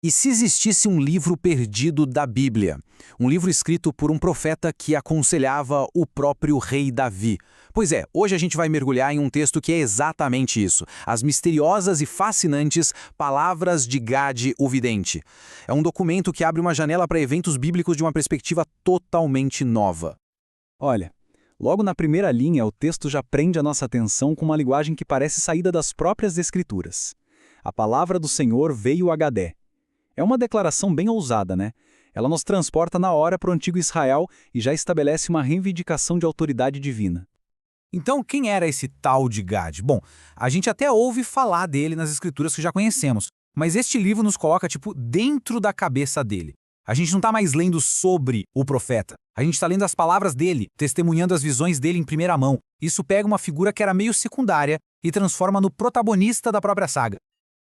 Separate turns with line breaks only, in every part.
E se existisse um livro perdido da Bíblia? Um livro escrito por um profeta que aconselhava o próprio rei Davi. Pois é, hoje a gente vai mergulhar em um texto que é exatamente isso. As misteriosas e fascinantes Palavras de Gade, o Vidente. É um documento que abre uma janela para eventos bíblicos de uma perspectiva totalmente nova.
Olha, logo na primeira linha, o texto já prende a nossa atenção com uma linguagem que parece saída das próprias Escrituras. A palavra do Senhor veio a Gadé. É uma declaração bem ousada, né? Ela nos transporta na hora para o antigo Israel e já estabelece uma reivindicação de autoridade divina.
Então, quem era esse tal de Gade? Bom, a gente até ouve falar dele nas escrituras que já conhecemos, mas este livro nos coloca, dentro da cabeça dele. A gente não está mais lendo sobre o profeta. A gente está lendo as palavras dele, testemunhando as visões dele em primeira mão. Isso pega uma figura que era meio secundária e transforma no protagonista da própria saga.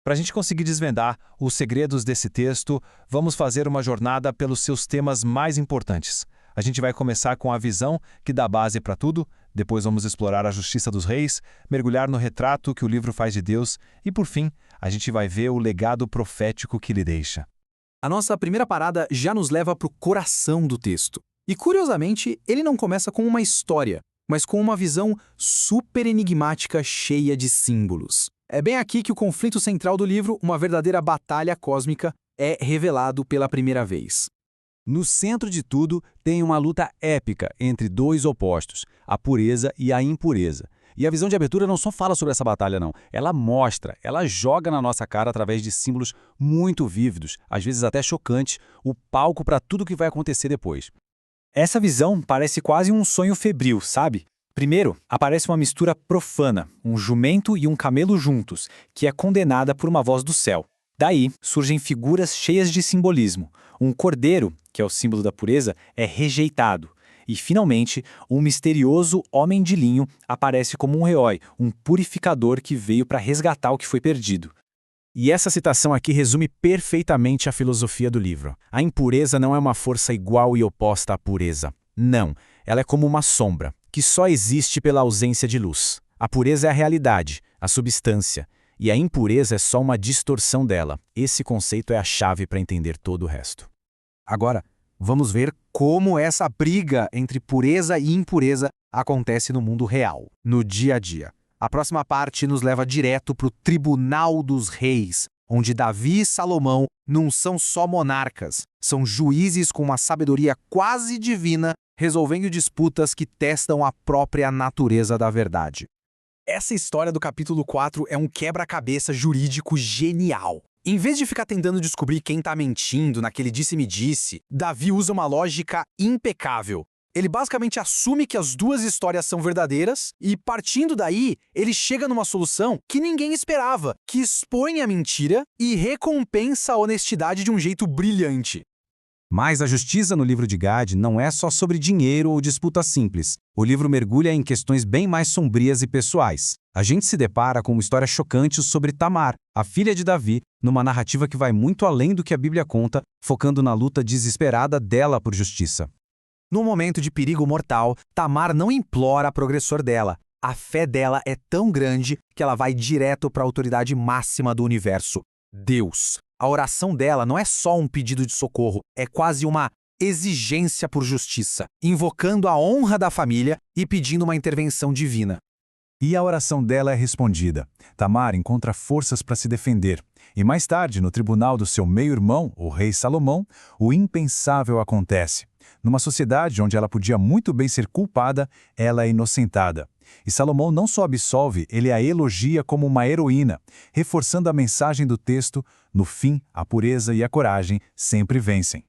Para a gente conseguir desvendar os segredos desse texto, vamos fazer uma jornada pelos seus temas mais importantes. A gente vai começar com a visão que dá base para tudo, depois vamos explorar a justiça dos reis, mergulhar no retrato que o livro faz de Deus e, por fim, a gente vai ver o legado profético que ele deixa.
A nossa primeira parada já nos leva para o coração do texto. E, curiosamente, ele não começa com uma história, mas com uma visão super enigmática cheia de símbolos. É bem aqui que o conflito central do livro, uma verdadeira batalha cósmica, é revelado pela primeira vez.
No centro de tudo, tem uma luta épica entre dois opostos, a pureza e a impureza. E a visão de abertura não só fala sobre essa batalha, não. Ela mostra, ela joga na nossa cara através de símbolos muito vívidos, às vezes até chocantes, o palco para tudo o que vai acontecer depois. Essa visão parece quase um sonho febril, sabe? Primeiro, aparece uma mistura profana, um jumento e um camelo juntos, que é condenada por uma voz do céu. Daí, surgem figuras cheias de simbolismo. Um cordeiro, que é o símbolo da pureza, é rejeitado. E, finalmente, um misterioso homem de linho aparece como um herói, um purificador que veio para resgatar o que foi perdido.
E essa citação aqui resume perfeitamente a filosofia do livro. A impureza não é uma força igual e oposta à pureza. Não, ela é como uma sombra, que só existe pela ausência de luz. A pureza é a realidade, a substância, e a impureza é só uma distorção dela. Esse conceito é a chave para entender todo o resto. Agora, vamos ver como essa briga entre pureza e impureza acontece no mundo real, no dia a dia. A próxima parte nos leva direto para o Tribunal dos Reis, onde Davi e Salomão não são só monarcas, são juízes com uma sabedoria quase divina, resolvendo disputas que testam a própria natureza da verdade. Essa história do capítulo 4 é um quebra-cabeça jurídico genial. Em vez de ficar tentando descobrir quem está mentindo naquele disse-me-disse, Davi usa uma lógica impecável. Ele basicamente assume que as duas histórias são verdadeiras e, partindo daí, ele chega numa solução que ninguém esperava, que expõe a mentira e recompensa a honestidade de um jeito brilhante. Mas a justiça no livro de Gade não é só sobre dinheiro ou disputas simples. O livro mergulha em questões bem mais sombrias e pessoais. A gente se depara com uma história chocante sobre Tamar, a filha de Davi, numa narrativa que vai muito além do que a Bíblia conta, focando na luta desesperada dela por justiça. No momento de perigo mortal, Tamar não implora a progressor dela. A fé dela é tão grande que ela vai direto para a autoridade máxima do universo, Deus. A oração dela não é só um pedido de socorro, é quase uma exigência por justiça, invocando a honra da família e pedindo uma intervenção divina.
E a oração dela é respondida. Tamar encontra forças para se defender. E mais tarde, no tribunal do seu meio-irmão, o rei Salomão, o impensável acontece. Numa sociedade onde ela podia muito bem ser culpada, ela é inocentada. E Salomão não só absolve, ele a elogia como uma heroína, reforçando a mensagem do texto: no fim, a pureza e a coragem sempre vencem.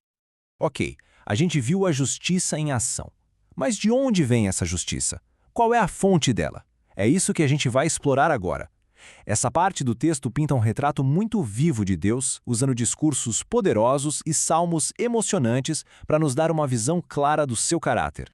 Ok, a gente viu a justiça em ação. Mas de onde vem essa justiça? Qual é a fonte dela? É isso que a gente vai explorar agora. Essa parte do texto pinta um retrato muito vivo de Deus, usando discursos poderosos e salmos emocionantes para nos dar uma visão clara do seu caráter.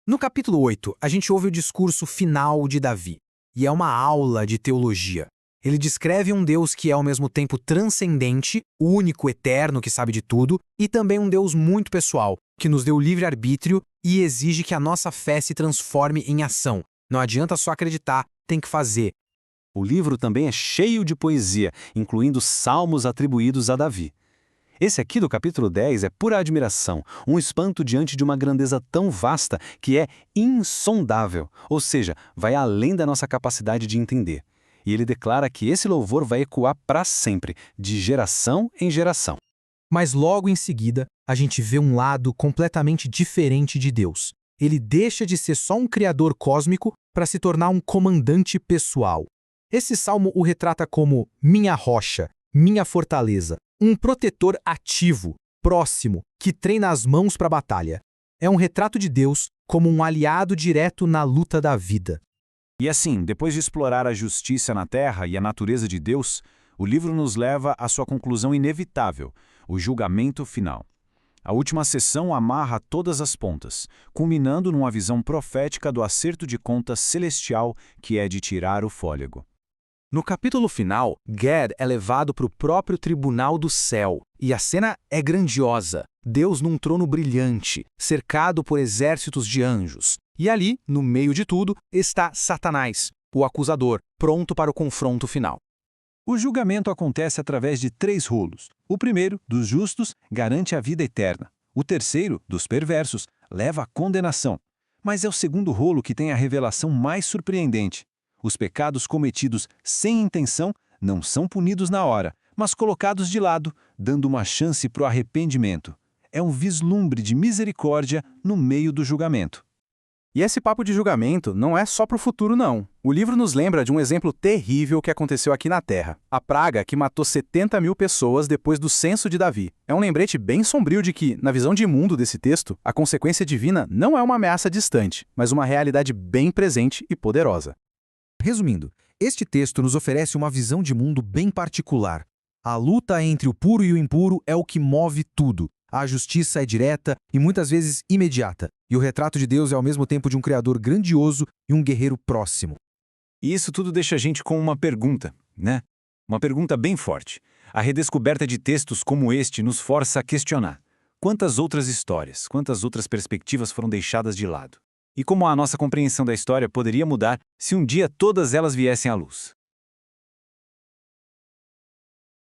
No capítulo 8, a gente ouve o discurso final de Davi, e é uma aula de teologia. Ele descreve um Deus que é ao mesmo tempo transcendente, o único eterno que sabe de tudo, e também um Deus muito pessoal, que nos deu livre-arbítrio e exige que a nossa fé se transforme em ação. Não adianta só acreditar, tem que fazer.
O livro também é cheio de poesia, incluindo salmos atribuídos a Davi. Esse aqui do capítulo 10 é pura admiração, um espanto diante de uma grandeza tão vasta que é insondável, ou seja, vai além da nossa capacidade de entender. E ele declara que esse louvor vai ecoar para sempre, de geração em geração.
Mas logo em seguida, a gente vê um lado completamente diferente de Deus. Ele deixa de ser só um criador cósmico para se tornar um comandante pessoal. Esse salmo o retrata como minha rocha, minha fortaleza, um protetor ativo, próximo, que treina as mãos para a batalha. É um retrato de Deus como um aliado direto na luta da vida.
E assim, depois de explorar a justiça na terra e a natureza de Deus, o livro nos leva à sua conclusão inevitável, o julgamento final. A última sessão amarra todas as pontas, culminando numa visão profética do acerto de contas celestial que é de tirar o fôlego.
No capítulo final, Gad é levado para o próprio tribunal do céu, e a cena é grandiosa. Deus num trono brilhante, cercado por exércitos de anjos. E ali, no meio de tudo, está Satanás, o acusador, pronto para o confronto final.
O julgamento acontece através de 3 rolos. O primeiro, dos justos, garante a vida eterna. O terceiro, dos perversos, leva à condenação. Mas é o segundo rolo que tem a revelação mais surpreendente. Os pecados cometidos sem intenção não são punidos na hora, mas colocados de lado, dando uma chance para o arrependimento. É um vislumbre de misericórdia no meio do julgamento.
E esse papo de julgamento não é só para o futuro, não. O livro nos lembra de um exemplo terrível que aconteceu aqui na Terra. A praga que matou 70 mil pessoas depois do censo de Davi. É um lembrete bem sombrio de que, na visão de mundo desse texto, a consequência divina não é uma ameaça distante, mas uma realidade bem presente e poderosa.
Resumindo, este texto nos oferece uma visão de mundo bem particular. A luta entre o puro e o impuro é o que move tudo. A justiça é direta e muitas vezes imediata. E o retrato de Deus é ao mesmo tempo de um criador grandioso e um guerreiro próximo.
E isso tudo deixa a gente com uma pergunta, né? Uma pergunta bem forte. A redescoberta de textos como este nos força a questionar. Quantas outras histórias, quantas outras perspectivas foram deixadas de lado? E como a nossa compreensão da história poderia mudar se um dia todas elas viessem à luz?